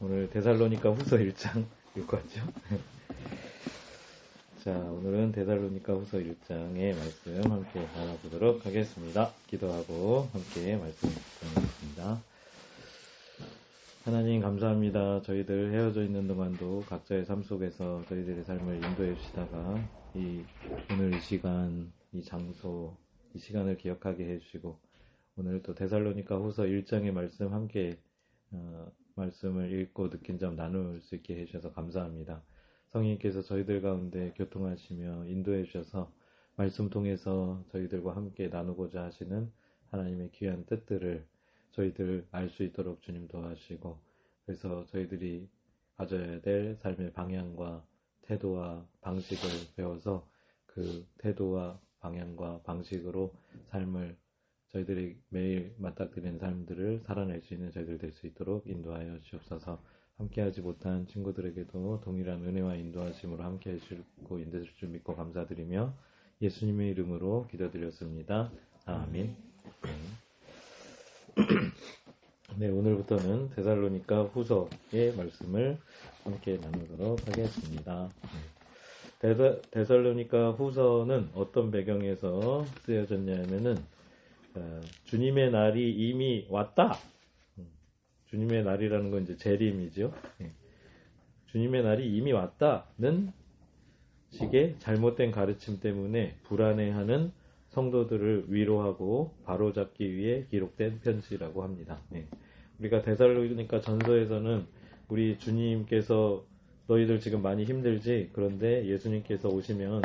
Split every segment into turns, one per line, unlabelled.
오늘 데살로니가 후서 1장 읽고 왔죠? 자, 오늘은 데살로니가 후서 1장의 말씀 함께 알아보도록 하겠습니다. 기도하고 함께 말씀 듣겠습니다. 하나님 감사합니다. 저희들 헤어져 있는 동안도 각자의 삶 속에서 저희들의 삶을 인도해 주시다가 오늘 이 시간, 이 장소, 이 시간을 기억하게 해주시고 오늘 또 데살로니가 후서 1장의 말씀 함께 말씀을 읽고 느낀 점 나눌 수 있게 해주셔서 감사합니다. 성령님께서 저희들 가운데 교통하시며 인도해 주셔서 말씀 통해서 저희들과 함께 나누고자 하시는 하나님의 귀한 뜻들을 저희들 알 수 있도록 주님 도와주시고, 그래서 저희들이 가져야 될 삶의 방향과 태도와 방식을 배워서 그 태도와 방향과 방식으로 삶을 저희들이 매일 맞닥뜨리는 삶들을 살아낼 수 있는 저희들 될 수 있도록 인도하여 주옵소서. 함께하지 못한 친구들에게도 동일한 은혜와 인도하심으로 함께해 주시고 인도해 주실 줄 믿고 감사드리며 예수님의 이름으로 기도드렸습니다. 아멘. 네, 오늘부터는 데살로니가 후서의 말씀을 함께 나누도록 하겠습니다. 데살로니가 후서는 어떤 배경에서 쓰여졌냐면은 주님의 날이 이미 왔다. 주님의 날이라는 건 이제 재림이죠. 주님의 날이 이미 왔다는 식의 잘못된 가르침 때문에 불안해하는 성도들을 위로하고 바로잡기 위해 기록된 편지라고 합니다. 우리가 데살로니가 전서에서는 우리 주님께서 너희들 지금 많이 힘들지? 그런데 예수님께서 오시면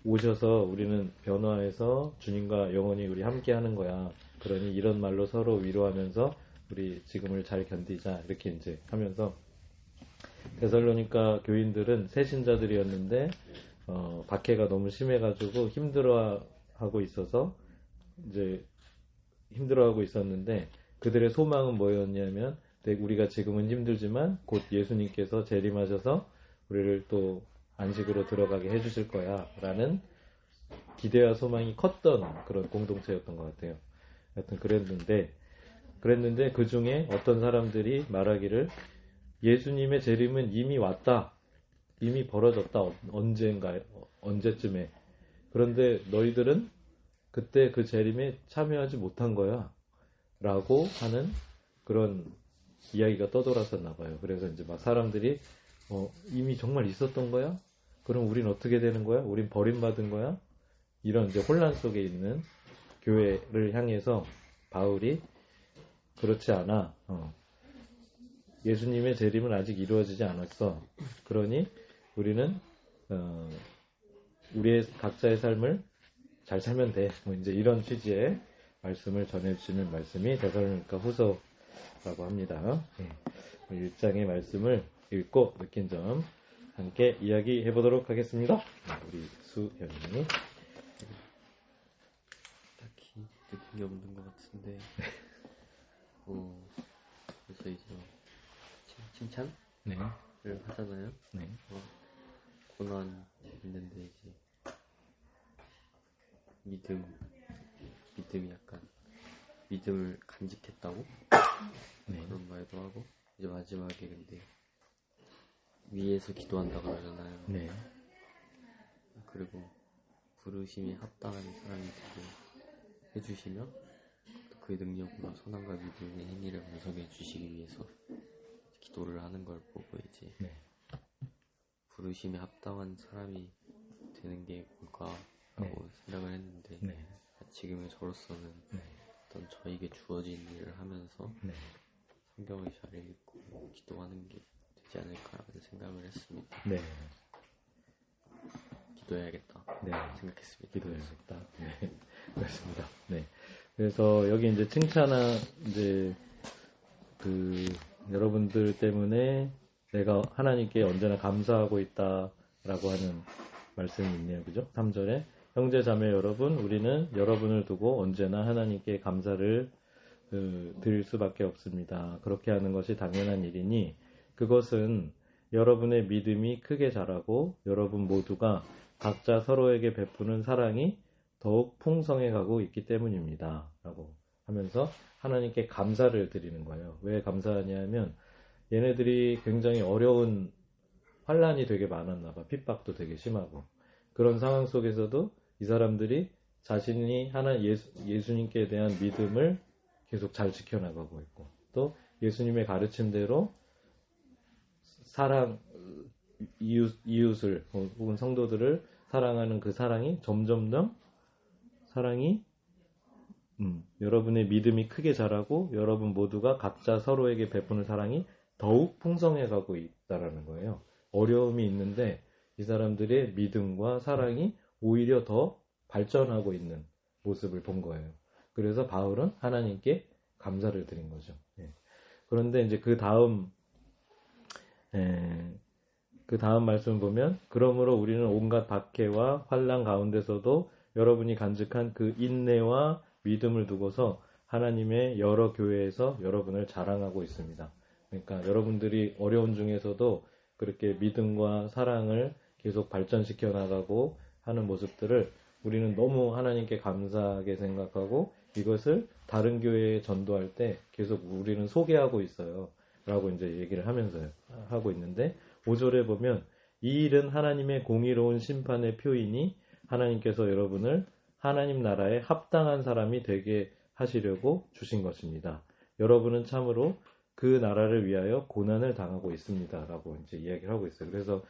오셔서 우리는 변화해서 주님과 영원히 우리 함께 하는 거야. 그러니 이런 말로 서로 위로하면서 우리 지금을 잘 견디자. 이렇게 이제 하면서 데살로니가 교인들은 새신자들이었는데 박해가 너무 심해가지고 힘들어하고 있었는데 그들의 소망은 뭐였냐면 우리가 지금은 힘들지만 곧 예수님께서 재림하셔서 우리를 또 안식으로 들어가게 해주실 거야 라는 기대와 소망이 컸던 그런 공동체였던 것 같아요. 하여튼 그랬는데 그 중에 어떤 사람들이 말하기를 예수님의 재림은 이미 왔다. 이미 벌어졌다. 언제쯤에. 그런데 너희들은 그때 그 재림에 참여하지 못한 거야. 라고 하는 그런 이야기가 떠돌았었나 봐요. 그래서 이제 막 사람들이 이미 정말 있었던 거야? 그럼 우린 어떻게 되는 거야? 우린 버림받은 거야? 이런 이제 혼란 속에 있는 교회를 향해서 바울이 그렇지 않아. 예수님의 재림은 아직 이루어지지 않았어. 그러니 우리는 우리의 각자의 삶을 잘 살면 돼. 뭐 이제 이런 취지의 말씀을 전해주시는 말씀이 데살로니가 후서라고 합니다. 1장의 말씀을 읽고 느낀 점 함께 이야기해 보도록 하겠습니다. 우리 수현이
딱히 느낀 게 없는 것 같은데 그래서 이제 칭찬을 하잖아요.
네.
고난 있는데 이제 믿음이 약간 믿음을 간직했다고 그런 말도 하고 이제 마지막에 근데 위에서 기도한다 그러잖아요.
네.
그리고 부르심이 합당한 사람이 되게 해주시며 그 능력으로 선함과 믿음의 행위를 완성해 주시기 위해서 기도를 하는 걸 보고 이제 부르심에 합당한 사람이 되는 게 뭘까라고 생각을 했는데 지금의 저로서는 어떤 저에게 주어진 일을 하면서 성경을 잘 읽고 기도하는 게 되지 않을까라는 생각을 했습니다.
네.
기도해야겠다. 생각했습니다.
기도해야겠다. 네. 그렇습니다. 네. 그래서 여기 이제 이제 여러분들 때문에 내가 하나님께 언제나 감사하고 있다라고 하는 말씀이 있네요. 그죠? 3절에 형제 자매 여러분, 우리는 여러분을 두고 언제나 하나님께 감사를 드릴 수밖에 없습니다. 그렇게 하는 것이 당연한 일이니 그것은 여러분의 믿음이 크게 자라고 여러분 모두가 각자 서로에게 베푸는 사랑이 더욱 풍성해 가고 있기 때문입니다. 라고 하면서 하나님께 감사를 드리는 거예요. 왜 감사하냐면 얘네들이 굉장히 어려운 환란이 되게 많았나 봐. 핍박도 되게 심하고. 그런 상황 속에서도 이 사람들이 자신이 예수님께 대한 믿음을 계속 잘 지켜나가고 있고, 또 예수님의 가르침대로 이웃을 혹은 성도들을 사랑하는 그 사랑이 점점점 여러분의 믿음이 크게 자라고 여러분 모두가 각자 서로에게 베푸는 사랑이 더욱 풍성해가고 있다라는 거예요. 어려움이 있는데 이 사람들의 믿음과 사랑이 오히려 더 발전하고 있는 모습을 본 거예요. 그래서 바울은 하나님께 감사를 드린 거죠. 그런데 이제 그 다음 말씀을 보면, 그러므로 우리는 온갖 박해와 환난 가운데서도 여러분이 간직한 그 인내와 믿음을 두고서 하나님의 여러 교회에서 여러분을 자랑하고 있습니다. 그러니까 여러분들이 어려운 중에서도 그렇게 믿음과 사랑을 계속 발전시켜 나가고 하는 모습들을 우리는 너무 하나님께 감사하게 생각하고 이것을 다른 교회에 전도할 때 계속 우리는 소개하고 있어요. 라고 이제 얘기를 하면서 하고 있는데, 5절에 보면 이 일은 하나님의 공의로운 심판의 표이니 하나님께서 여러분을 하나님 나라에 합당한 사람이 되게 하시려고 주신 것입니다. 여러분은 참으로 그 나라를 위하여 고난을 당하고 있습니다. 라고 이제 이야기를 하고 있어요. 그래서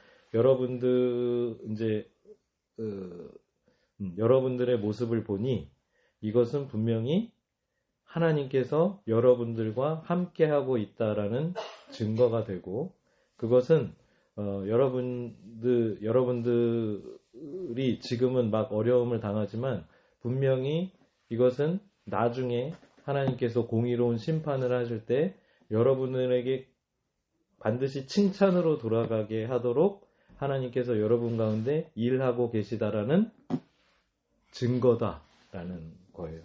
여러분들의 모습을 보니 이것은 분명히 하나님께서 여러분들과 함께하고 있다라는 증거가 되고, 그것은 여러분들이 지금은 막 어려움을 당하지만 분명히 이것은 나중에 하나님께서 공의로운 심판을 하실 때 여러분들에게 반드시 칭찬으로 돌아가게 하도록 하나님께서 여러분 가운데 일하고 계시다라는 증거다라는 거예요.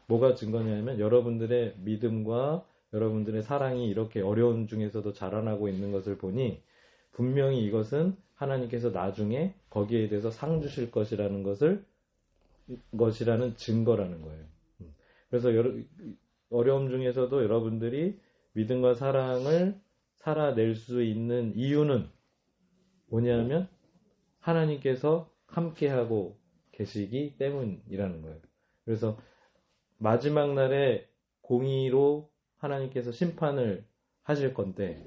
뭐가 증거냐면 여러분들의 믿음과 여러분들의 사랑이 이렇게 어려운 중에서도 자라나고 있는 것을 보니 분명히 이것은 하나님께서 나중에 거기에 대해서 상 주실 것이라는 증거라는 거예요. 그래서 어려움 중에서도 여러분들이 믿음과 사랑을 살아낼 수 있는 이유는 뭐냐면 하나님께서 함께하고 계시기 때문이라는 거예요. 그래서 마지막 날에 공의로 하나님께서 심판을 하실 건데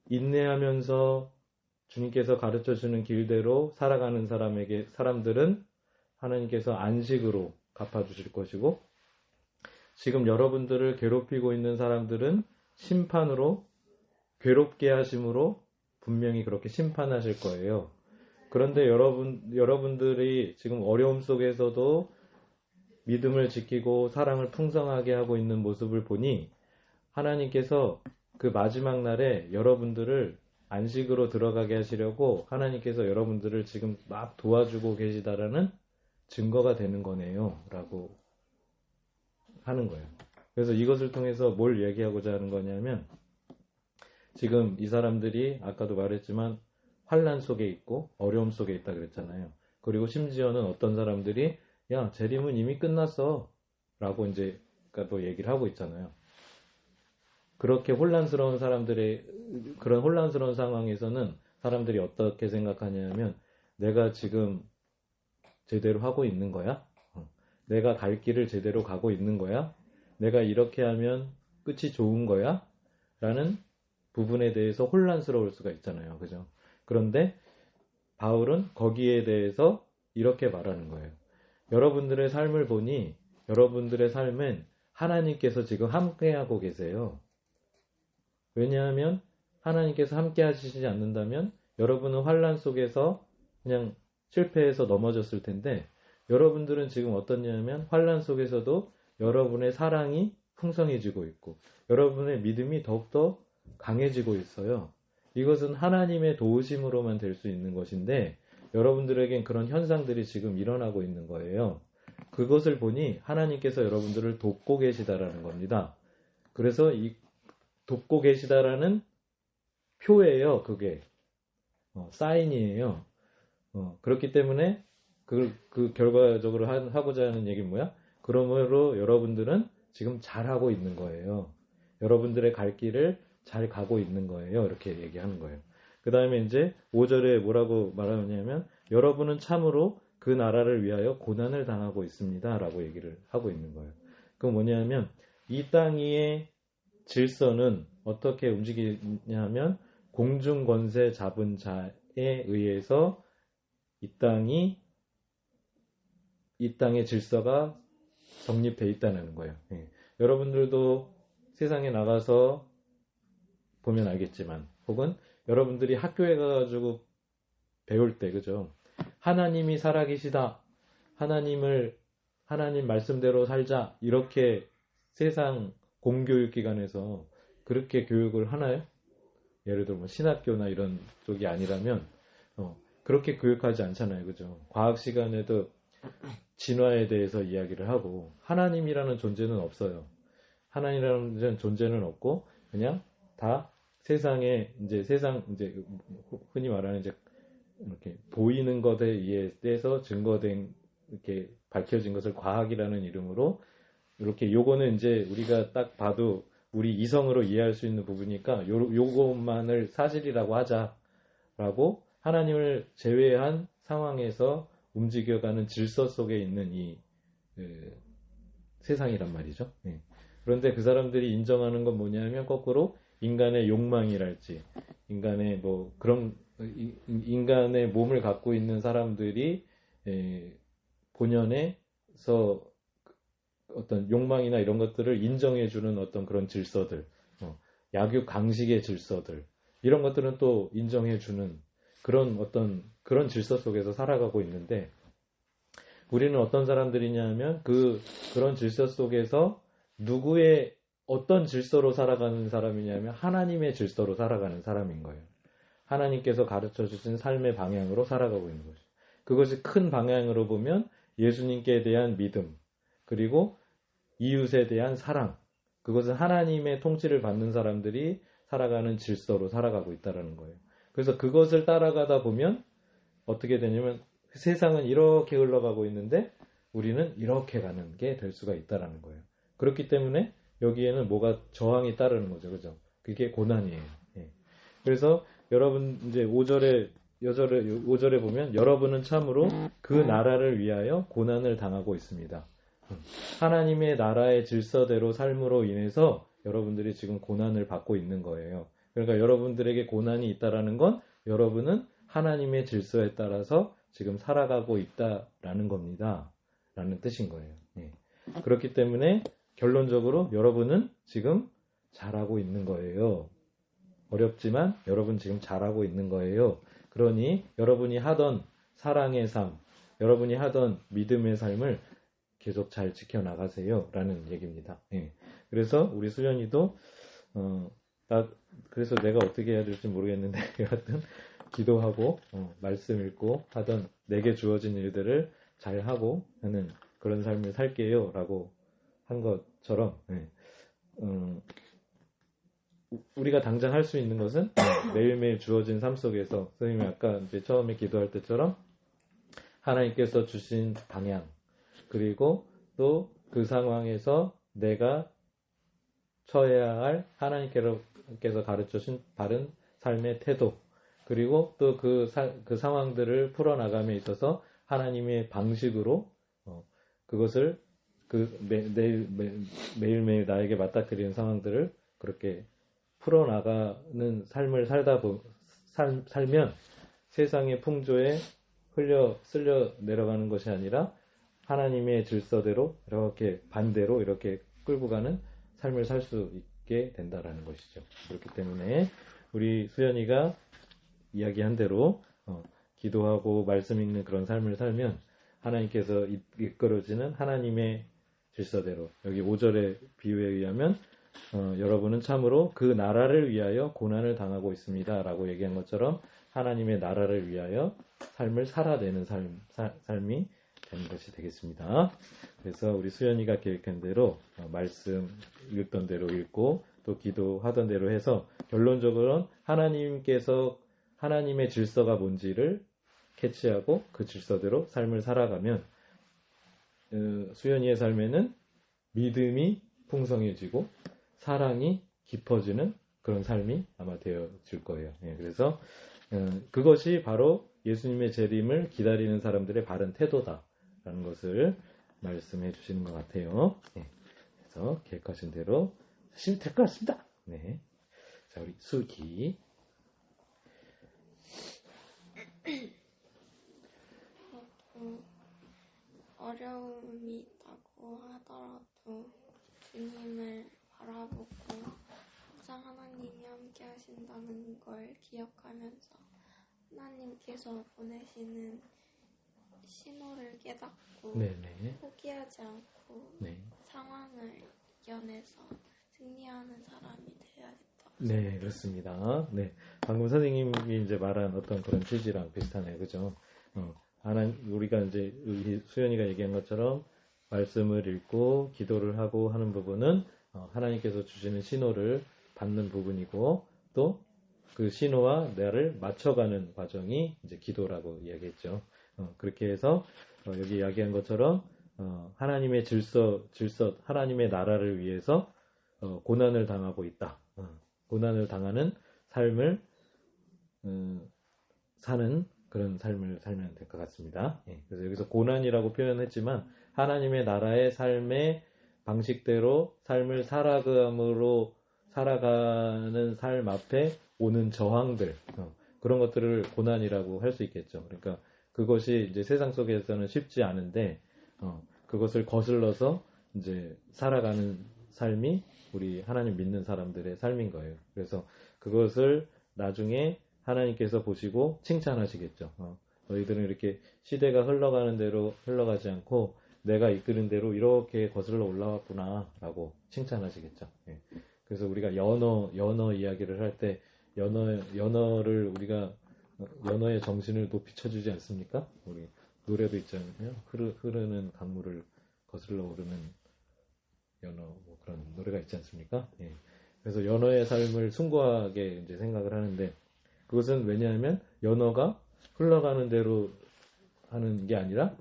인내하면서 주님께서 가르쳐주는 길대로 살아가는 사람들은 하나님께서 안식으로 갚아주실 것이고, 지금 여러분들을 괴롭히고 있는 사람들은 심판으로 괴롭게 하심으로 분명히 그렇게 심판하실 거예요. 그런데 여러분들이 지금 어려움 속에서도 믿음을 지키고 사랑을 풍성하게 하고 있는 모습을 보니 하나님께서 그 마지막 날에 여러분들을 안식으로 들어가게 하시려고 하나님께서 여러분들을 지금 막 도와주고 계시다라는 증거가 되는 거네요. 라고 하는 거예요. 그래서 이것을 통해서 뭘 얘기하고자 하는 거냐면, 지금 이 사람들이 아까도 말했지만 환난 속에 있고 어려움 속에 있다 그랬잖아요. 그리고 심지어는 어떤 사람들이 야, 재림은 이미 끝났어 라고 이제 또 얘기를 하고 있잖아요. 그렇게 혼란스러운 그런 혼란스러운 상황에서는 사람들이 어떻게 생각하냐면, 내가 지금 제대로 하고 있는 거야? 내가 갈 길을 제대로 가고 있는 거야? 내가 이렇게 하면 끝이 좋은 거야? 라는 부분에 대해서 혼란스러울 수가 있잖아요. 그죠? 그런데 바울은 거기에 대해서 이렇게 말하는 거예요. 여러분들의 삶을 보니 여러분들의 삶은 하나님께서 지금 함께하고 계세요. 왜냐하면 하나님께서 함께 하시지 않는다면 여러분은 환란 속에서 그냥 실패해서 넘어졌을 텐데, 여러분들은 지금 어떻냐면 환란 속에서도 여러분의 사랑이 풍성해지고 있고 여러분의 믿음이 더욱더 강해지고 있어요. 이것은 하나님의 도우심으로만 될 수 있는 것인데 여러분들에겐 그런 현상들이 지금 일어나고 있는 거예요. 그것을 보니 하나님께서 여러분들을 돕고 계시다라는 겁니다. 그래서 이 돕고 계시다라는 표예요. 그게 사인이에요. 그렇기 때문에 그 결과적으로 하고자 하는 얘기는 뭐야? 그러므로 여러분들은 지금 잘하고 있는 거예요. 여러분들의 갈 길을 잘 가고 있는 거예요. 이렇게 얘기하는 거예요. 그 다음에 이제 5절에 뭐라고 말하냐면 여러분은 참으로 그 나라를 위하여 고난을 당하고 있습니다. 라고 얘기를 하고 있는 거예요. 그건 뭐냐면 이 땅 위의 질서는 어떻게 움직이냐면 공중권세 잡은 자에 의해서 이 땅의 질서가 성립돼 있다는 거예요. 예. 여러분들도 세상에 나가서 보면 알겠지만 혹은 여러분들이 학교에 가가지고 배울 때 그죠? 하나님이 살아계시다. 하나님 말씀대로 살자. 이렇게 세상 공교육기관에서 그렇게 교육을 하나요? 예를 들어 뭐 신학교나 이런 쪽이 아니라면 그렇게 교육하지 않잖아요. 그죠? 과학 시간에도 진화에 대해서 이야기를 하고 하나님이라는 존재는 없어요. 하나님이라는 존재는 없고 그냥 다 세상에 이제 흔히 말하는 이제 이렇게 보이는 것에 의해서 증거된 이렇게 밝혀진 것을 과학이라는 이름으로 이렇게 요거는 이제 우리가 딱 봐도 우리 이성으로 이해할 수 있는 부분이니까 요것만을 사실이라고 하자라고 하나님을 제외한 상황에서 움직여가는 질서 속에 있는 이 세상이란 말이죠. 네. 그런데 그 사람들이 인정하는 건 뭐냐면 거꾸로 인간의 욕망이랄지 인간의 뭐 그런 인간의 몸을 갖고 있는 사람들이 본연에서 어떤 욕망이나 이런 것들을 인정해주는 어떤 그런 질서들, 약육 강식의 질서들 이런 것들은 또 인정해주는 그런 질서 속에서 살아가고 있는데 우리는 어떤 사람들이냐면 그런 질서 속에서 누구의 어떤 질서로 살아가는 사람이냐면 하나님의 질서로 살아가는 사람인 거예요. 하나님께서 가르쳐 주신 삶의 방향으로 살아가고 있는 거죠. 그것이 큰 방향으로 보면 예수님께 대한 믿음, 그리고 이웃에 대한 사랑, 그것은 하나님의 통치를 받는 사람들이 살아가는 질서로 살아가고 있다는 거예요. 그래서 그것을 따라가다 보면 어떻게 되냐면 세상은 이렇게 흘러가고 있는데 우리는 이렇게 가는 게 될 수가 있다는 거예요. 그렇기 때문에 여기에는 뭐가 저항이 따르는 거죠. 그죠? 그게 고난이에요. 예. 그래서 여러분 이제 5절에 보면 여러분은 참으로 그 나라를 위하여 고난을 당하고 있습니다. 하나님의 나라의 질서대로 삶으로 인해서 여러분들이 지금 고난을 받고 있는 거예요. 그러니까 여러분들에게 고난이 있다라는 건 여러분은 하나님의 질서에 따라서 지금 살아가고 있다라는 겁니다. 라는 뜻인 거예요. 예. 그렇기 때문에 결론적으로 여러분은 지금 잘하고 있는 거예요. 어렵지만 여러분 지금 잘하고 있는 거예요. 그러니 여러분이 하던 사랑의 삶, 여러분이 하던 믿음의 삶을 계속 잘 지켜나가세요. 라는 얘기입니다. 예. 그래서 우리 수련이도 그래서 내가 어떻게 해야 될지 모르겠는데 여하튼 기도하고 말씀 읽고 하던 내게 주어진 일들을 잘하고 하는 그런 삶을 살게요. 라고 한 것처럼 우리가 당장 할 수 있는 것은 매일매일 주어진 삶 속에서 선생님이 아까 이제 처음에 기도할 때처럼 하나님께서 주신 방향 그리고 또 그 상황에서 내가 처해야 할 하나님께서 가르쳐 주신 바른 삶의 태도 그리고 또 그 상황들을 풀어나감에 있어서 하나님의 방식으로 그것을 매일매일 나에게 맞닥뜨리는 상황들을 그렇게 풀어나가는 삶을 살면 세상의 풍조에 쓸려 내려가는 것이 아니라 하나님의 질서대로 이렇게 반대로 이렇게 끌고 가는 삶을 살 수 있게 된다라는 것이죠. 그렇기 때문에 우리 수연이가 이야기한 대로 기도하고 말씀 읽는 그런 삶을 살면 하나님께서 이끌어지는 하나님의 질서대로 여기 5절의 비유에 의하면 여러분은 참으로 그 나라를 위하여 고난을 당하고 있습니다. 라고 얘기한 것처럼 하나님의 나라를 위하여 삶을 살아내는 삶이 되는 것이 되겠습니다. 그래서 우리 수연이가 계획한 대로 말씀 읽던 대로 읽고 또 기도하던 대로 해서 결론적으로는 하나님의 질서가 뭔지를 캐치하고 그 질서대로 삶을 살아가면 수연이의 삶에는 믿음이 풍성해지고 사랑이 깊어지는 그런 삶이 아마 되어질 거예요. 예, 그래서 그것이 바로 예수님의 재림을 기다리는 사람들의 바른 태도다라는 것을 말씀해 주시는 것 같아요. 예, 그래서 계획하신 대로 하시면 될 것 같습니다. 네. 자, 우리 수기.
어려움이 있다고 하더라도 주님을 바라보고 항상 하나님이 함께 하신다는 걸 기억하면서 하나님께서 보내시는 신호를 깨닫고
네네.
포기하지 않고
네.
상황을 이겨내서 승리하는 사람이 되어야겠다.
네, 그렇습니다. 네. 방금 선생님이 이제 말한 어떤 그런 취지랑 비슷하네요. 그죠? 우리가 이제 수연이가 얘기한 것처럼 말씀을 읽고 기도를 하고 하는 부분은 하나님께서 주시는 신호를 받는 부분이고 또 그 신호와 나를 맞춰가는 과정이 이제 기도라고 이야기했죠. 그렇게 해서 여기 이야기한 것처럼 하나님의 질서, 하나님의 나라를 위해서 고난을 당하고 있다. 고난을 당하는 삶을 사는 그런 삶을 살면 될 것 같습니다. 예, 그래서 여기서 고난이라고 표현했지만 하나님의 나라의 삶의 방식대로 삶을 살아가는 삶 앞에 오는 저항들 그런 것들을 고난이라고 할 수 있겠죠. 그러니까 그것이 이제 세상 속에서는 쉽지 않은데 그것을 거슬러서 이제 살아가는 삶이 우리 하나님 믿는 사람들의 삶인 거예요. 그래서 그것을 나중에 하나님께서 보시고 칭찬하시겠죠. 너희들은 이렇게 시대가 흘러가는 대로 흘러가지 않고 내가 이끄는 대로 이렇게 거슬러 올라왔구나 라고 칭찬하시겠죠. 예. 그래서 우리가 연어 이야기를 할 때 연어를 우리가 연어의 정신을 높이 쳐주지 않습니까? 우리 노래도 있잖아요. 흐르는 강물을 거슬러 오르는 연어 뭐 그런 노래가 있지 않습니까? 예. 그래서 연어의 삶을 숭고하게 이제 생각을 하는데 그것은 왜냐하면 연어가 흘러가는 대로 하는 게 아니라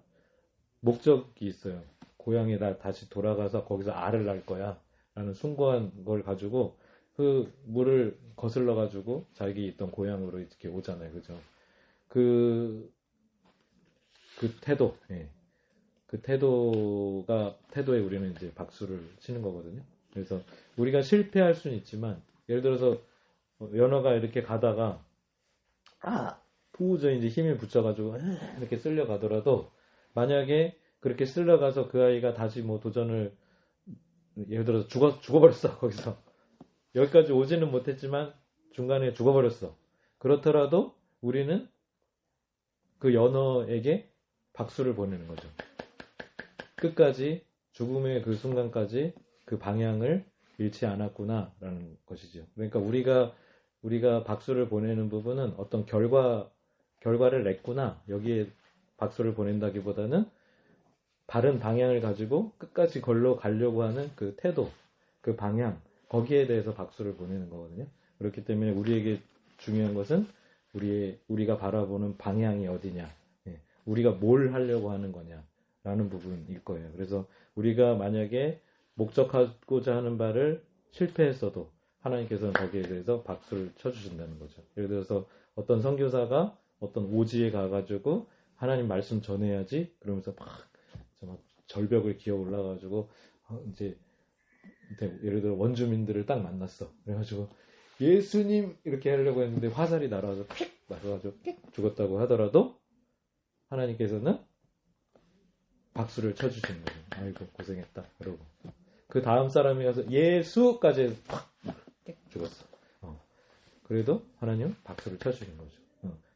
목적이 있어요. 고향에 다시 돌아가서 거기서 알을 낳을 거야 라는 숭고한 걸 가지고 그 물을 거슬러 가지고 자기 있던 고향으로 이렇게 오잖아요. 그죠? 그 태도, 예. 그 태도에 우리는 이제 박수를 치는 거거든요. 그래서 우리가 실패할 수는 있지만 예를 들어서 연어가 이렇게 가다가 도저히 이제 힘이 붙여가지고 이렇게 쓸려가더라도 만약에 그렇게 쓸려가서 그 아이가 다시 뭐 도전을 예를 들어서 죽어버렸어. 거기서 여기까지 오지는 못했지만 중간에 죽어버렸어. 그렇더라도 우리는 그 연어에게 박수를 보내는 거죠. 끝까지 죽음의 그 순간까지 그 방향을 잃지 않았구나라는 것이죠. 그러니까 우리가 박수를 보내는 부분은 어떤 결과를 냈구나 여기에 박수를 보낸다기보다는 바른 방향을 가지고 끝까지 걸러 가려고 하는 그 태도, 그 방향 거기에 대해서 박수를 보내는 거거든요. 그렇기 때문에 우리에게 중요한 것은 우리가 바라보는 방향이 어디냐, 우리가 뭘 하려고 하는 거냐라는 부분일 거예요. 그래서 우리가 만약에 목적하고자 하는 바를 실패했어도 하나님께서는 거기에 대해서 박수를 쳐주신다는 거죠. 예를 들어서 어떤 선교사가 어떤 오지에 가가지고 하나님 말씀 전해야지 그러면서 막 절벽을 기어 올라가지고 이제 예를 들어 원주민들을 딱 만났어. 그래가지고 예수님 이렇게 하려고 했는데 화살이 날아와서 픽 맞아가지고 픽 죽었다고 하더라도 하나님께서는 박수를 쳐주시는 거예요. 아이고 고생했다. 그러고 그 다음 사람이 가서 예수까지 팍 죽었어. 그래도 하나님은 박수를 쳐주시는 거죠.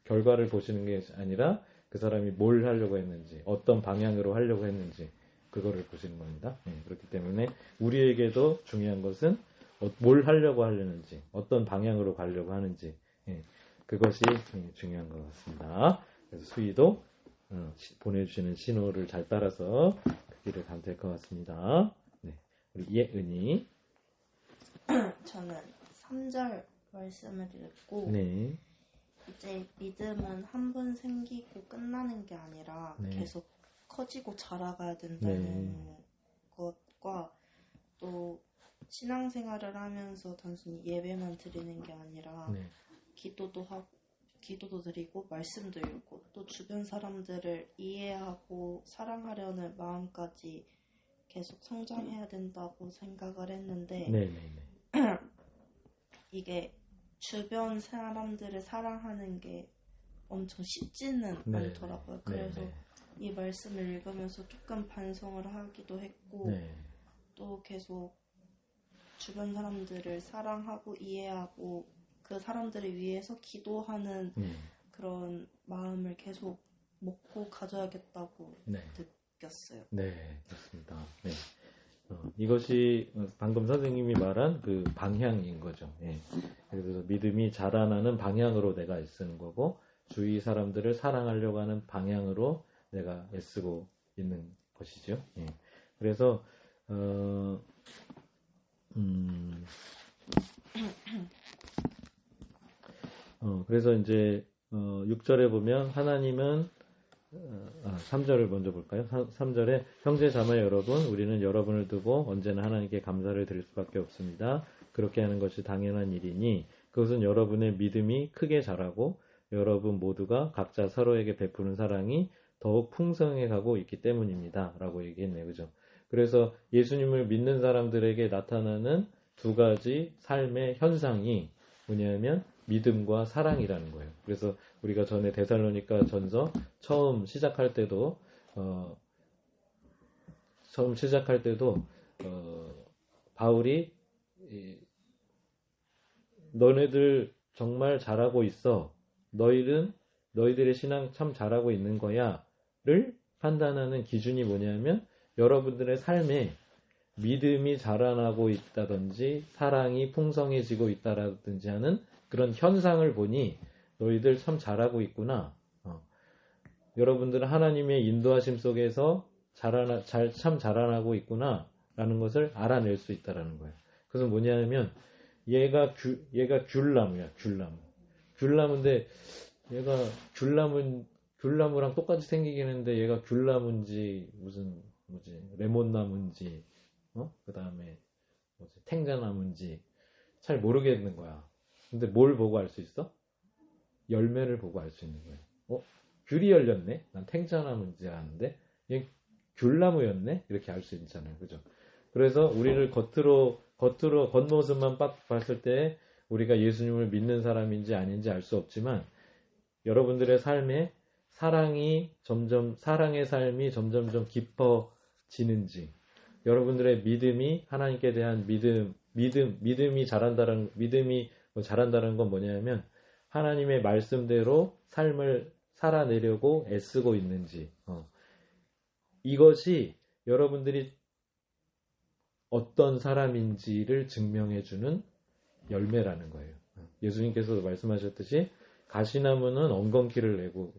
결과를 보시는 게 아니라 그 사람이 뭘 하려고 했는지, 어떤 방향으로 하려고 했는지 그거를 보시는 겁니다. 그렇기 때문에 우리에게도 중요한 것은 뭘 하려고 하려는지, 어떤 방향으로 가려고 하는지 그것이 중요한 것 같습니다. 그래서 수희도 보내주시는 신호를 잘 따라서 그 길을 가면 될 것 같습니다. 네. 우리 예은이.
저는 3절 말씀을 읽고
네.
이제 믿음은 한 번 생기고 끝나는 게 아니라
네.
계속 커지고 자라가야 된다는 것과 또 신앙생활을 하면서 단순히 예배만 드리는 게 아니라
네.
기도도 드리고 말씀도 읽고 또 주변 사람들을 이해하고 사랑하려는 마음까지 계속 성장해야 된다고 생각을 했는데
네.
이게 주변 사람들을 사랑하는 게 엄청 쉽지는
네.
않더라고요. 그래서
네.
이 말씀을 읽으면서 조금 반성을 하기도 했고
네.
또 계속 주변 사람들을 사랑하고 이해하고 그 사람들을 위해서 기도하는 그런 마음을 계속 먹고 가져야겠다고
네.
느꼈어요.
네, 그렇습니다. 네. 이것이 방금 선생님이 말한 그 방향인 거죠. 예. 그래서 믿음이 자라나는 방향으로 내가 애쓰는 거고, 주위 사람들을 사랑하려고 하는 방향으로 내가 애쓰고 있는 것이죠. 예. 그래서, 그래서 이제, 6절에 보면 하나님은 3절을 먼저 볼까요? 3절에 형제 자매 여러분, 우리는 여러분을 두고 언제나 하나님께 감사를 드릴 수밖에 없습니다. 그렇게 하는 것이 당연한 일이니 그것은 여러분의 믿음이 크게 자라고 여러분 모두가 각자 서로에게 베푸는 사랑이 더욱 풍성해 가고 있기 때문입니다. 라고 얘기했네요. 그죠? 그래서 예수님을 믿는 사람들에게 나타나는 두 가지 삶의 현상이 뭐냐면 믿음과 사랑이라는 거예요. 그래서 우리가 전에 데살로니가 전서 처음 시작할 때도 바울이 너네들 정말 잘하고 있어. 너희들의 신앙 참 잘하고 있는 거야를 판단하는 기준이 뭐냐면 여러분들의 삶에 믿음이 자라나고 있다든지 사랑이 풍성해지고 있다든지 하는 그런 현상을 보니 너희들 참 잘하고 있구나. 여러분들은 하나님의 인도하심 속에서 참 자라나고 있구나 라는 것을 알아낼 수 있다라는 거예요. 그래서 뭐냐면 얘가 귤나무야. 귤나무인데 얘가 귤나무랑 똑같이 생기긴 했는데 얘가 귤나무인지 레몬나무인지 그 다음에 탱자나무인지 잘 모르겠는 거야. 근데 뭘 보고 알 수 있어? 열매를 보고 알 수 있는 거예요. 귤이 열렸네? 난 탱자나무인지 아는데 얘 귤나무였네? 이렇게 알 수 있잖아요. 그죠? 그래서 우리를 겉모습만 봤을 때 우리가 예수님을 믿는 사람인지 아닌지 알 수 없지만 여러분들의 삶에 사랑의 삶이 점점 깊어지는지 여러분들의 믿음이 하나님께 대한 믿음이 자란다는 건 뭐냐면 하나님의 말씀대로 삶을 살아내려고 애쓰고 있는지 이것이 여러분들이 어떤 사람인지를 증명해주는 열매라는 거예요. 예수님께서도 말씀하셨듯이 가시나무는 엉겅퀴를 내고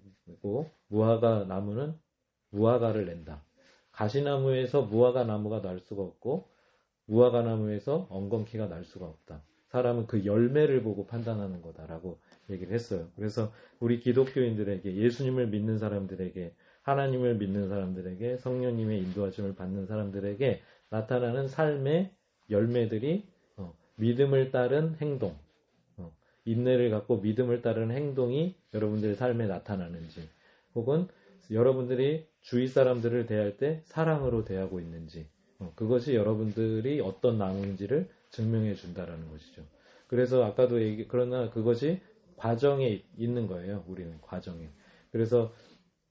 무화과나무는 무화과를 낸다. 가시나무에서 무화과나무가 날 수가 없고 무화과나무에서 엉겅퀴가 날 수가 없다. 사람은 그 열매를 보고 판단하는 거다라고 얘기를 했어요. 그래서 우리 기독교인들에게 예수님을 믿는 사람들에게 하나님을 믿는 사람들에게 성령님의 인도하심을 받는 사람들에게 나타나는 삶의 열매들이 믿음을 따른 행동, 인내를 갖고 믿음을 따른 행동이 여러분들의 삶에 나타나는지 혹은 여러분들이 주위 사람들을 대할 때 사랑으로 대하고 있는지 그것이 여러분들이 어떤 나무인지를 증명해 준다라는 것이죠. 그래서 아까도 그러나 그것이 과정에 있는 거예요. 우리는 과정에. 그래서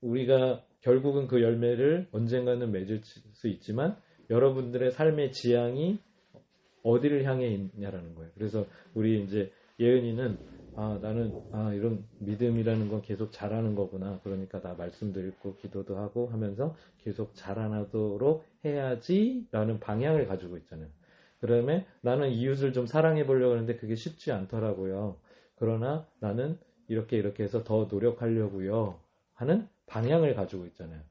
우리가 결국은 그 열매를 언젠가는 맺을 수 있지만 여러분들의 삶의 지향이 어디를 향해 있냐라는 거예요. 그래서 우리 이제 예은이는 나는 이런 믿음이라는 건 계속 자라는 거구나. 그러니까 나 말씀도 읽고 기도도 하고 하면서 계속 자라나도록 해야지라는 방향을 가지고 있잖아요. 그다음에 나는 이웃을 좀 사랑해 보려고 하는데 그게 쉽지 않더라고요. 그러나 나는 이렇게 해서 더 노력하려고요 하는 방향을 가지고 있잖아요.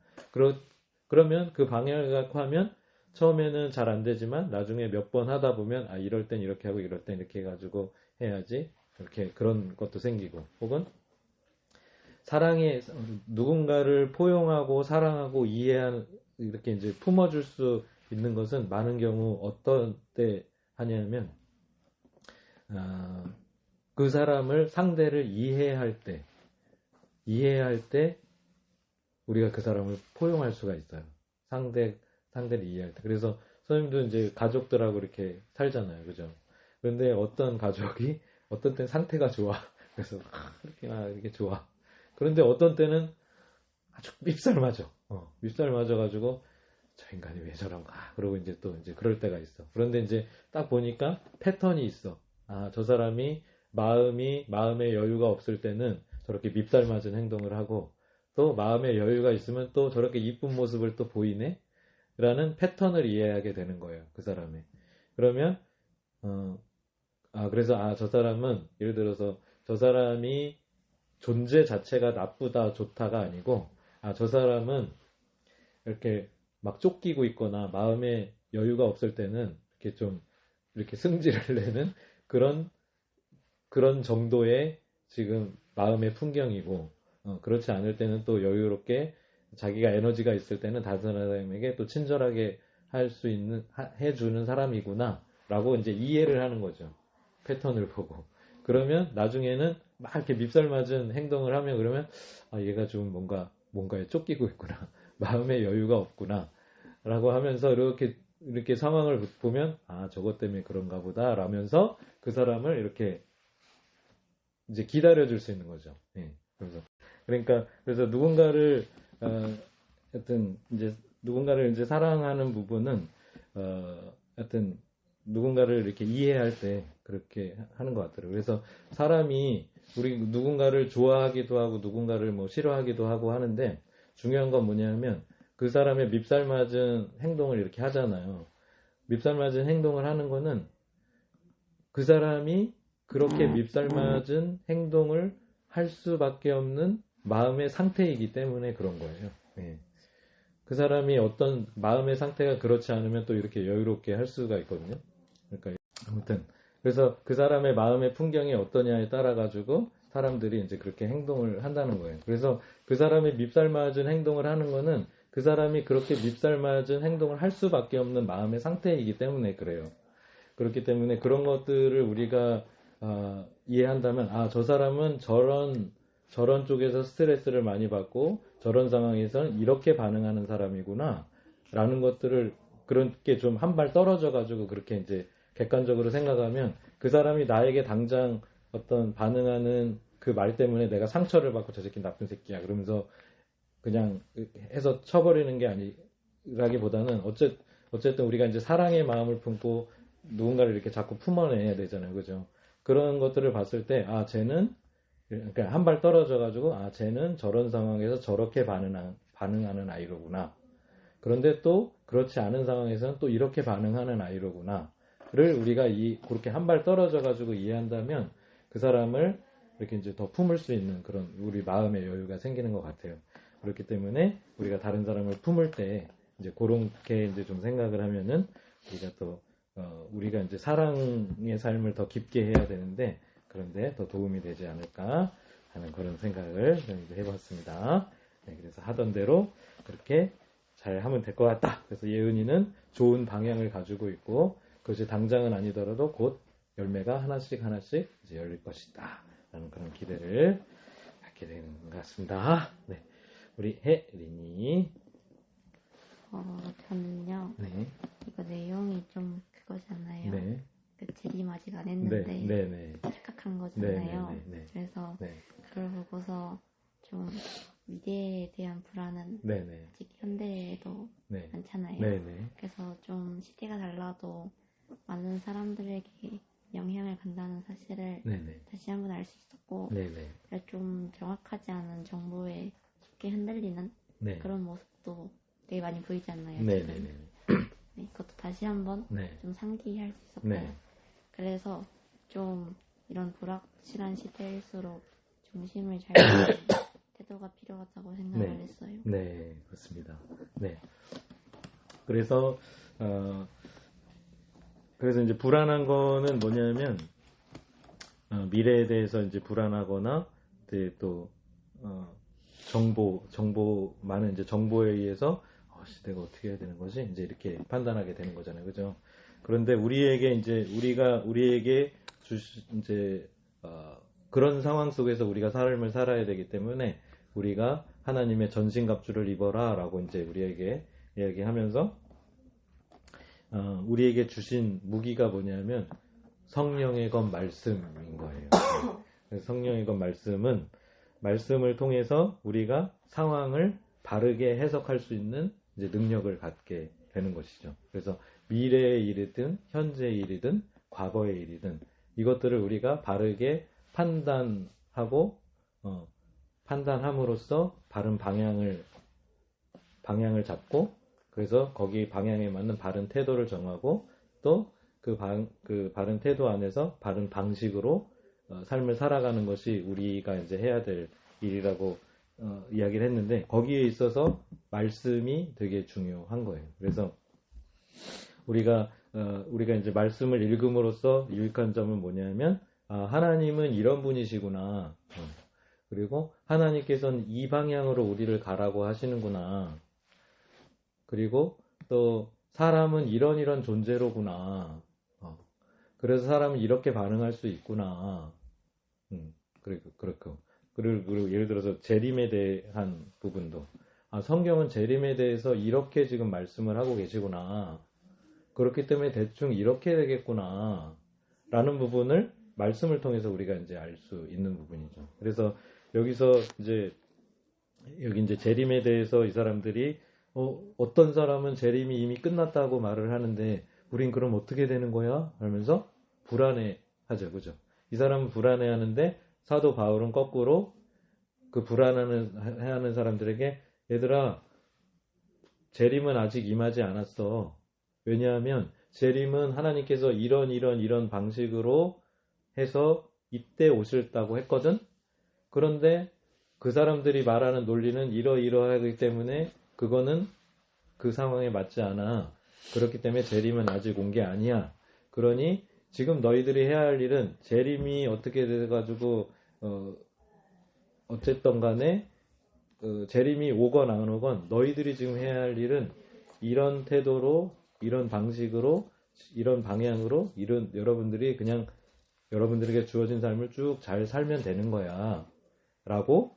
그러면 그 방향을 갖고 하면 처음에는 잘 안 되지만 나중에 몇 번 하다 보면 이럴 땐 이렇게 하고 이럴 땐 이렇게 해가지고 해야지 이렇게 그런 것도 생기고 혹은 사랑에 누군가를 포용하고 사랑하고 이해한 이렇게 이제 품어줄 수 있는 것은 많은 경우 어떤 때 하냐면 그 사람을 상대를 이해할 때 우리가 그 사람을 포용할 수가 있어요. 상대를 이해할 때. 그래서 선생님도 이제 가족들하고 이렇게 살잖아요, 그죠? 그런데 어떤 가족이 어떤 때는 상태가 좋아. 그래서 이렇게 좋아. 그런데 어떤 때는 아주 밉살 맞아. 밉살 맞아가지고 저 인간이 왜 저런가. 그러고 이제 또 이제 그럴 때가 있어. 그런데 이제 딱 보니까 패턴이 있어. 저 사람이 마음에 여유가 없을 때는 저렇게 밉살 맞은 행동을 하고 또 마음에 여유가 있으면 또 저렇게 이쁜 모습을 또 보이네? 라는 패턴을 이해하게 되는 거예요. 그 사람의. 그러면 그래서 저 사람은 예를 들어서 저 사람이 존재 자체가 나쁘다 좋다가 아니고 저 사람은 이렇게 막 쫓기고 있거나 마음에 여유가 없을 때는 이렇게 좀 이렇게 승질을 내는 그런 정도의 지금 마음의 풍경이고 그렇지 않을 때는 또 여유롭게 자기가 에너지가 있을 때는 다른 사람에게 또 친절하게 해주는 사람이구나 라고 이제 이해를 하는 거죠. 패턴을 보고. 그러면 나중에는 막 이렇게 밉살 맞은 행동을 하면 그러면 얘가 좀 뭔가에 쫓기고 있구나. 마음의 여유가 없구나. 라고 하면서 이렇게 상황을 보면 저것 때문에 그런가 보다 라면서 그 사람을 이렇게 이제 기다려줄 수 있는 거죠. 예. 그래서 누군가를 하여튼 누군가를 이제 사랑하는 부분은 하여튼 누군가를 이렇게 이해할 때 그렇게 하는 것 같더라고요. 그래서 사람이 우리 누군가를 좋아하기도 하고 누군가를 뭐 싫어하기도 하고 하는데 중요한 건 뭐냐면 그 사람의 밉살 맞은 행동을 이렇게 하잖아요. 밉살 맞은 행동을 하는 거는 그 사람이 그렇게 밉살 맞은 행동을 할 수밖에 없는 마음의 상태이기 때문에 그런 거예요. 네. 그 사람이 어떤 마음의 상태가 그렇지 않으면 또 이렇게 여유롭게 할 수가 있거든요. 그러니까 아무튼 그래서 그 사람의 마음의 풍경이 어떠냐에 따라 가지고 사람들이 이제 그렇게 행동을 한다는 거예요. 그래서 그 사람이 밉살 맞은 행동을 하는 거는 그 사람이 그렇게 밉살 맞은 행동을 할 수밖에 없는 마음의 상태이기 때문에 그래요. 그렇기 때문에 그런 것들을 우리가 이해한다면 저 사람은 저런 쪽에서 스트레스를 많이 받고 저런 상황에서는 이렇게 반응하는 사람이구나 라는 것들을 그렇게 좀 한 발 떨어져 가지고 그렇게 이제 객관적으로 생각하면 그 사람이 나에게 당장 어떤 반응하는 그 말 때문에 내가 상처를 받고 저 새끼 나쁜 새끼야 그러면서 그냥 해서 쳐버리는 게 아니라기보다는 어쨌든 우리가 이제 사랑의 마음을 품고 누군가를 이렇게 자꾸 품어내야 되잖아요. 그죠? 그런 것들을 봤을 때 쟤는 그러니까 한 발 떨어져 가지고 쟤는 저런 상황에서 저렇게 반응하는 아이로구나. 그런데 또 그렇지 않은 상황에서는 또 이렇게 반응하는 아이로구나를 우리가 그렇게 한 발 떨어져 가지고 이해한다면 그 사람을 이렇게 이제 더 품을 수 있는 그런 우리 마음의 여유가 생기는 것 같아요. 그렇기 때문에 우리가 다른 사람을 품을 때 이제 그렇게 이제 좀 생각을 하면은 우리가 또 우리가 이제 사랑의 삶을 더 깊게 해야 되는데 그런데 더 도움이 되지 않을까 하는 그런 생각을 좀 이제 해봤습니다. 네, 그래서 하던 대로 그렇게 잘 하면 될 것 같다. 그래서 예은이는 좋은 방향을 가지고 있고 그것이 당장은 아니더라도 곧 열매가 하나씩 이제 열릴 것이다. 라는 그런 기대를 갖게 되는 것 같습니다. 네, 우리 혜린이.
저는요.
네.
이거 내용이 좀 그거잖아요.
네.
재림 아직 안 했는데
네.
착각한 거잖아요.
네.
그래서
네.
그걸 보고서 좀 미래에 대한 불안은
네.
아직 현대에도
네.
많잖아요.
네.
그래서 좀 시대가 달라도 많은 사람들에게 영향을 간다는 사실을
네.
다시 한번 알 수 있었고
네.
좀 정확하지 않은 정보에 쉽게 흔들리는
네.
그런 모습도 되게 많이 보이지 않나요?
네.
지금? 네, 그것도 다시 한번 좀 상기할 수 있었고요.
네.
그래서 좀 이런 불확실한 시대일수록 중심을 잘 잡는 태도가 필요하다고 생각을 했어요.
네, 그렇습니다. 네. 그래서 이제 불안한 거는 뭐냐면 미래에 대해서 이제 불안하거나 이제 또 많은 이제 정보에 의해서 내가 어떻게 해야 되는 거지? 이제 이렇게 판단하게 되는 거잖아요, 그죠? 그런데 우리에게 이제 그런 상황 속에서 우리가 삶을 살아야 되기 때문에 우리가 하나님의 전신갑주를 입어라라고 이제 우리에게 이야기하면서 우리에게 주신 무기가 뭐냐면 성령의 것 말씀인 거예요. 그래서 성령의 것 말씀을 통해서 우리가 상황을 바르게 해석할 수 있는 이제 능력을 갖게 되는 것이죠. 그래서 미래의 일이든 현재의 일이든 과거의 일이든 이것들을 우리가 바르게 판단함으로써 바른 방향을 잡고 그래서 거기 방향에 맞는 바른 태도를 정하고 또 그 바른 태도 안에서 바른 방식으로 삶을 살아가는 것이 우리가 이제 해야 될 일이라고 이야기를 했는데 거기에 있어서 말씀이 되게 중요한 거예요. 그래서 우리가 이제 말씀을 읽음으로써 유익한 점은 뭐냐면 하나님은 이런 분이시구나. 그리고 하나님께서는 이 방향으로 우리를 가라고 하시는구나. 그리고 또 사람은 이런 존재로구나. 그래서 사람은 이렇게 반응할 수 있구나. 그리고 예를 들어서 재림에 대한 부분도 성경은 재림에 대해서 이렇게 지금 말씀을 하고 계시구나. 그렇기 때문에 대충 이렇게 되겠구나. 라는 부분을 말씀을 통해서 우리가 이제 알 수 있는 부분이죠. 그래서 여기 이제 재림에 대해서 이 사람들이 어떤 사람은 재림이 이미 끝났다고 말을 하는데 우린 그럼 어떻게 되는 거야? 하면서 불안해하죠. 그죠? 이 사람은 불안해하는데 사도 바울은 거꾸로 그 불안해하는 사람들에게 얘들아 재림은 아직 임하지 않았어. 왜냐하면 재림은 하나님께서 이런 방식으로 해서 이때 오실다고 했거든. 그런데 그 사람들이 말하는 논리는 이러하기 때문에 그거는 그 상황에 맞지 않아. 그렇기 때문에 재림은 아직 온 게 아니야. 그러니 지금 너희들이 해야 할 일은 재림이 어떻게 돼가지고 어쨌든 간에 재림이 오건 안 오건 너희들이 지금 해야 할 일은 이런 태도로 이런 방식으로 이런 방향으로 여러분들에게 주어진 삶을 쭉 잘 살면 되는 거야 라고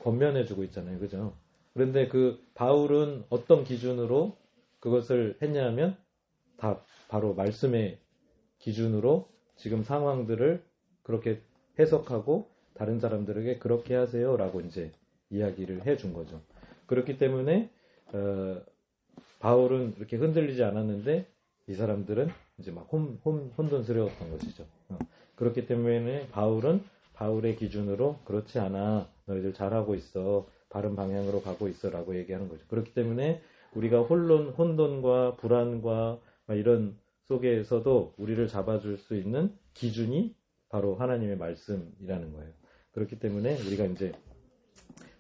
권면해주고 있잖아요. 그죠? 그런데 그 바울은 어떤 기준으로 그것을 했냐면 다 바로 말씀의 기준으로 지금 상황들을 그렇게 해석하고 다른 사람들에게 그렇게 하세요 라고 이제 이야기를 해준 거죠. 그렇기 때문에 바울은 이렇게 흔들리지 않았는데 이 사람들은 이제 막 혼돈스러웠던 것이죠. 그렇기 때문에 바울은 바울의 기준으로 그렇지 않아. 너희들 잘하고 있어. 바른 방향으로 가고 있어 라고 얘기하는 거죠. 그렇기 때문에 우리가 혼돈과 불안과 이런 속에서도 우리를 잡아줄 수 있는 기준이 바로 하나님의 말씀이라는 거예요. 그렇기 때문에 우리가 이제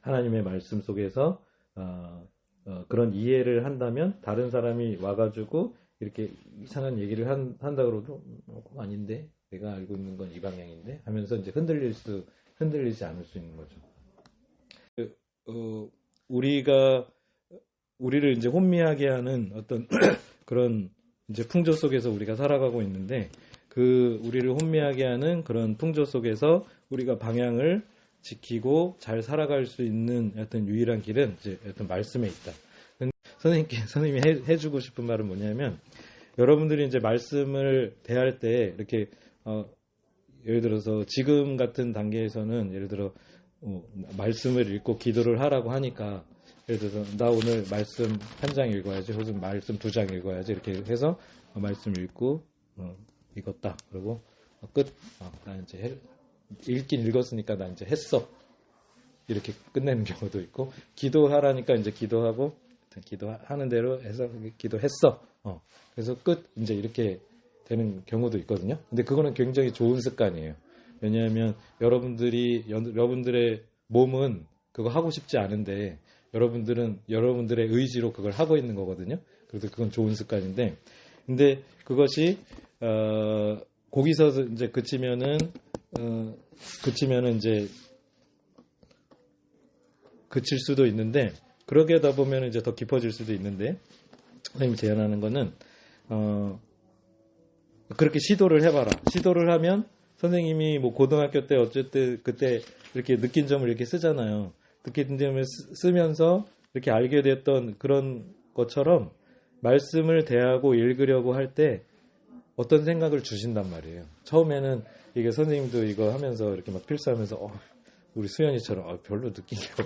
하나님의 말씀 속에서 그런 이해를 한다면 다른 사람이 와가지고 이렇게 이상한 얘기를 한다 그러도 아닌데 내가 알고 있는 건 이 방향인데 하면서 이제 흔들리지 않을 수 있는 거죠. 우리를 이제 혼미하게 하는 어떤 그런 이제 풍조 속에서 우리가 살아가고 있는데 우리를 혼미하게 하는 그런 풍조 속에서 우리가 방향을 지키고 잘 살아갈 수 있는 어떤 유일한 길은 이제 어떤 말씀에 있다. 선생님이 해주고 싶은 말은 뭐냐면 여러분들이 이제 말씀을 대할 때 이렇게 예를 들어서 지금 같은 단계에서는 예를 들어 말씀을 읽고 기도를 하라고 하니까 예를 들어서 나 오늘 말씀 1장 읽어야지 혹은 말씀 2장 읽어야지 이렇게 해서 말씀 읽고 읽었다 그리고 끝. 나 이제 읽긴 읽었으니까 나 이제 했어. 이렇게 끝내는 경우도 있고 기도하라니까 이제 기도하고 기도하는 대로 해서 기도했어. 그래서 끝 이제 이렇게 되는 경우도 있거든요. 근데 그거는 굉장히 좋은 습관이에요. 왜냐하면 여러분들의 몸은 그거 하고 싶지 않은데 여러분들은 여러분들의 의지로 그걸 하고 있는 거거든요. 그래서 그건 좋은 습관인데 근데 그것이 거기서 이제 그치면은 이제 그칠 수도 있는데 그러게 하다 보면 이제 더 깊어질 수도 있는데 선생님이 제안하는 거는 그렇게 시도를 해봐라. 시도를 하면 선생님이 뭐 고등학교 때 어쨌든 그때 이렇게 느낀 점을 이렇게 쓰잖아요. 느낀 점을 쓰면서 이렇게 알게 됐던 그런 것처럼 말씀을 대하고 읽으려고 할 때 어떤 생각을 주신단 말이에요. 처음에는 이게 선생님도 이거 하면서 이렇게 막 필사하면서 우리 수연이처럼 별로 느낀 게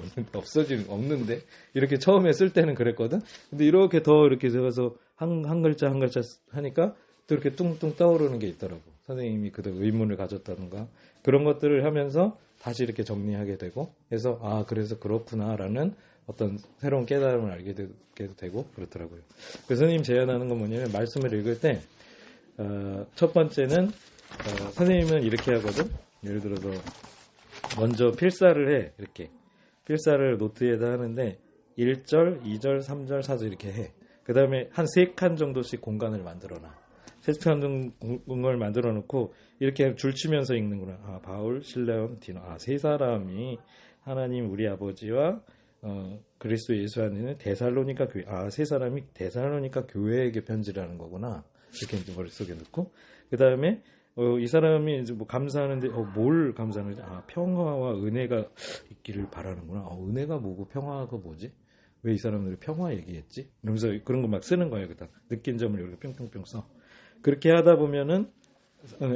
없는데 이렇게 처음에 쓸 때는 그랬거든. 근데 이렇게 더 이렇게 들어가서 한 글자 한 글자 하니까 또 이렇게 뚱뚱 떠오르는 게 있더라고. 선생님이 그때 의문을 가졌다던가 그런 것들을 하면서 다시 이렇게 정리하게 되고 해서 그래서 그렇구나라는 어떤 새로운 깨달음을 알게 되고 그렇더라고요. 그래서 선생님 제안하는 건 뭐냐면 말씀을 읽을 때 첫 번째는 선생님은 이렇게 하거든. 예를 들어서 먼저 필사를 해. 이렇게 필사를 노트에다 하는데 1절, 2절, 3절, 4절 이렇게 해. 그 다음에 한 3칸 정도씩 공간을 만들어놔. 3칸 공간을 만들어 놓고 이렇게 줄치면서 읽는구나. 바울, 실레온, 디노. 세 사람이 하나님 우리 아버지와 그리스도 예수 안에는 데살로니가 교회. 세 사람이 데살로니가 교회에게 편지를 하는 거구나. 이렇게 이제 머릿속에 넣고 그 다음에 이 사람이 이제 뭐 감사하는데 뭘 감사하는지 평화와 은혜가 있기를 바라는구나. 은혜가 뭐고 평화가 뭐지? 왜 이 사람들이 평화 얘기했지? 이러면서 그런 거 막 쓰는 거예요. 그다 느낀 점을 이렇게 뿅뿅뿅 써. 그렇게 하다 보면은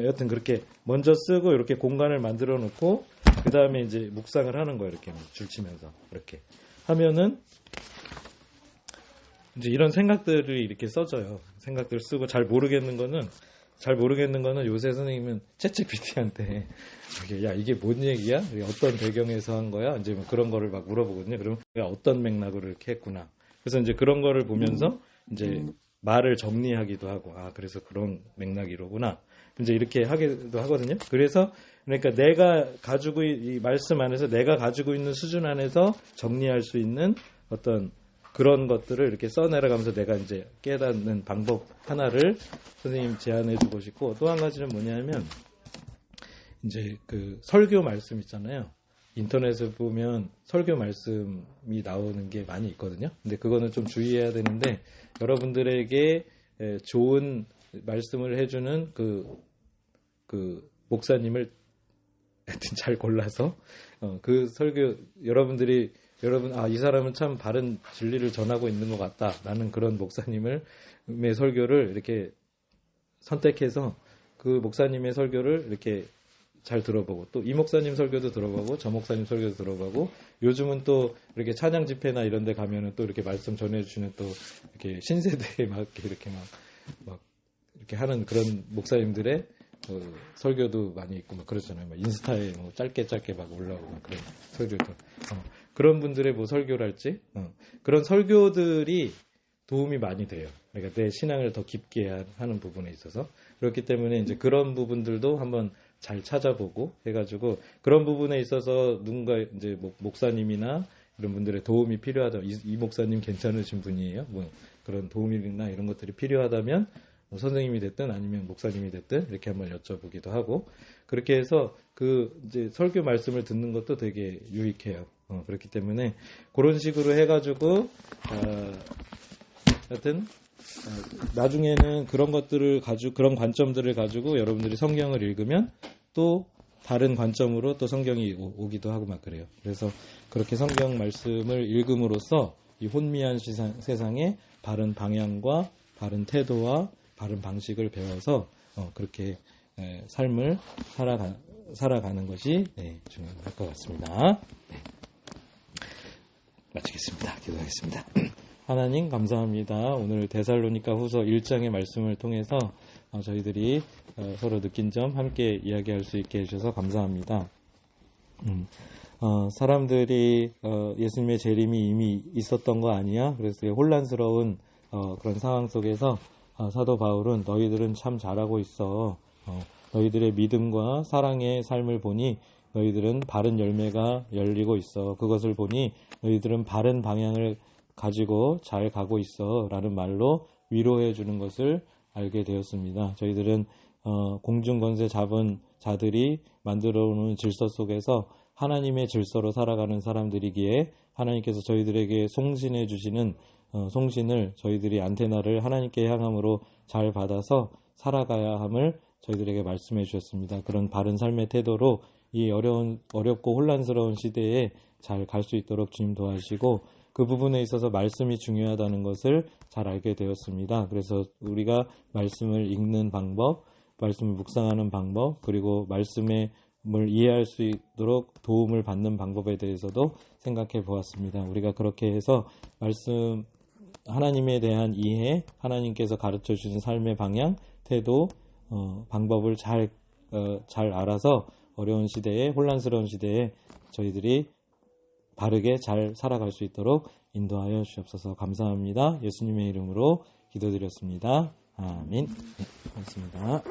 여튼 그렇게 먼저 쓰고 이렇게 공간을 만들어 놓고 그 다음에 이제 묵상을 하는 거예요. 이렇게 줄치면서 이렇게 하면은 이제 이런 생각들이 이렇게 써져요. 생각들 쓰고 잘 모르겠는 거는 요새 선생님은 챗GPT한테 야 이게 뭔 얘기야? 어떤 배경에서 한 거야? 이제 뭐 그런 거를 막 물어보거든요. 그러면 어떤 맥락으로 이렇게 했구나. 그래서 이제 그런 거를 보면서 이제 말을 정리하기도 하고 그래서 그런 맥락이 이러구나. 이제 이렇게 하기도 하거든요. 그래서 그러니까 내가 가지고 이 말씀 안에서 내가 가지고 있는 수준 안에서 정리할 수 있는 어떤 그런 것들을 이렇게 써내려가면서 내가 이제 깨닫는 방법 하나를 선생님 제안해주고 싶고 또 한 가지는 뭐냐면 이제 그 설교 말씀 있잖아요. 인터넷에 보면 설교 말씀이 나오는 게 많이 있거든요. 근데 그거는 좀 주의해야 되는데 여러분들에게 좋은 말씀을 해주는 그 목사님을 하여튼 잘 골라서 그 설교 여러분 이 사람은 참 바른 진리를 전하고 있는 것 같다 라는 그런 목사님의 설교를 이렇게 선택해서 그 목사님의 설교를 이렇게 잘 들어보고 또 이 목사님 설교도 들어보고 저 목사님 설교도 들어보고 요즘은 또 이렇게 찬양 집회나 이런 데 가면은 또 이렇게 말씀 전해주시는 또 이렇게 신세대에 막 이렇게 막 이렇게 하는 그런 목사님들의 설교도 많이 있고 막 그렇잖아요. 막 인스타에 뭐 짧게 막 올라오고 막 그런 설교도 그런 분들의 뭐 설교랄지 그런 설교들이 도움이 많이 돼요. 그러니까 내 신앙을 더 깊게 하는 부분에 있어서 그렇기 때문에 이제 그런 부분들도 한번 잘 찾아보고 해가지고 그런 부분에 있어서 누군가 이제 목사님이나 이런 분들의 도움이 필요하다. 이 목사님 괜찮으신 분이에요. 뭐 그런 도움이나 이런 것들이 필요하다면 뭐 선생님이 됐든 아니면 목사님이 됐든 이렇게 한번 여쭤보기도 하고 그렇게 해서 그 이제 설교 말씀을 듣는 것도 되게 유익해요. 그렇기 때문에 그런 식으로 해가지고 하여튼 나중에는 그런 것들을 가지고 그런 관점들을 가지고 여러분들이 성경을 읽으면 또 다른 관점으로 또 성경이 오기도 하고 막 그래요. 그래서 그렇게 성경 말씀을 읽음으로써 이 혼미한 세상에 바른 방향과 바른 태도와 바른 방식을 배워서 그렇게 삶을 살아가는 것이 중요할 것 같습니다. 마치겠습니다. 기도하겠습니다. 하나님 감사합니다. 오늘 데살로니가 후서 1장의 말씀을 통해서 저희들이 서로 느낀 점 함께 이야기할 수 있게 해주셔서 감사합니다. 사람들이 예수님의 재림이 이미 있었던 거 아니야? 그래서 혼란스러운 그런 상황 속에서 사도 바울은 너희들은 참 잘하고 있어. 너희들의 믿음과 사랑의 삶을 보니 너희들은 바른 열매가 열리고 있어. 그것을 보니 너희들은 바른 방향을 가지고 잘 가고 있어 라는 말로 위로해 주는 것을 알게 되었습니다. 저희들은 공중권세 잡은 자들이 만들어 놓은 질서 속에서 하나님의 질서로 살아가는 사람들이기에 하나님께서 저희들에게 송신해 주시는 송신을 저희들이 안테나를 하나님께 향함으로 잘 받아서 살아가야 함을 저희들에게 말씀해 주셨습니다. 그런 바른 삶의 태도로 이 어렵고 혼란스러운 시대에 잘 갈 수 있도록 주님 도와주시고 그 부분에 있어서 말씀이 중요하다는 것을 잘 알게 되었습니다. 그래서 우리가 말씀을 읽는 방법, 말씀을 묵상하는 방법, 그리고 말씀을 이해할 수 있도록 도움을 받는 방법에 대해서도 생각해 보았습니다. 우리가 그렇게 해서 말씀, 하나님에 대한 이해, 하나님께서 가르쳐 주신 삶의 방향, 태도, 방법을 잘 알아서 어려운 시대에, 혼란스러운 시대에 저희들이 바르게 잘 살아갈 수 있도록 인도하여 주옵소서. 감사합니다. 예수님의 이름으로 기도드렸습니다. 아멘. 네, 고맙습니다.